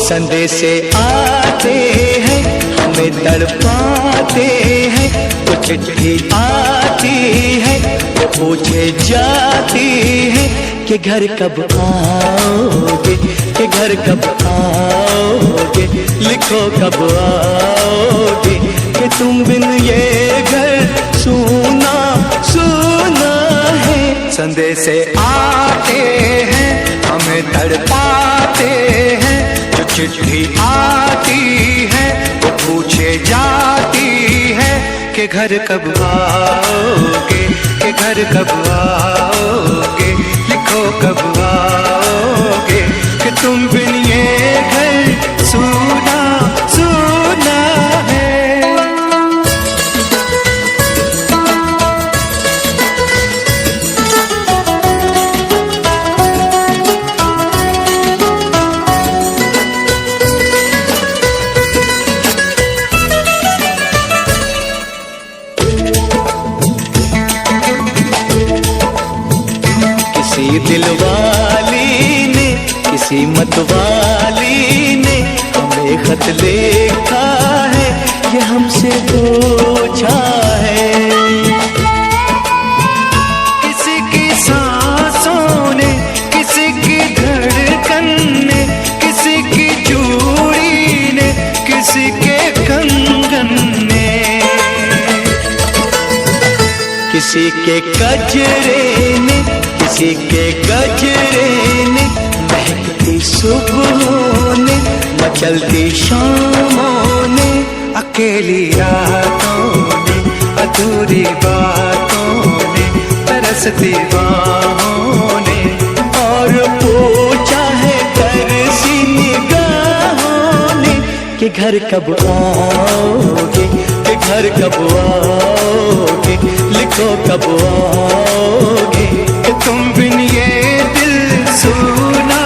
संदेशे आते हैं हमें तड़पाते हैं, तो चिट्ठी आती है वो पूछे जाती है कि घर कब आओगे, कि घर कब आओगे, लिखो कब आओगे, कि तुम बिन ये घर सूना सूना है। संदेशे आते हैं हमें तड़पाते हैं, जो चिट्ठी आती है वो पूछे जाती है कि घर कब आओगे, कि घर कब आओगे, लिखो कब आओगे, कि तुम बिन ये घर सूना सूना है। किसी दिलवाली ने, किसी मतवाली ने हमें खत लिखा है, ये हमसे पूछा है। किसी की सांसों ने, किसी की धड़कन ने, किसी की चूड़ी ने, किसी के कंगन ने, किसी के गजरे ने, किसी के गजरे ने, महकती सुबहों ने, मचलती शामों ने, अकेली रातों ने, अधूरी बातों ने, तरसती बाहों ने, और पूछा है तरसी निगाहों ने कि घर कब आओगे, कि घर कब आओगे, लिखो कब आओगे, कि तुम बिन ये दिल सूना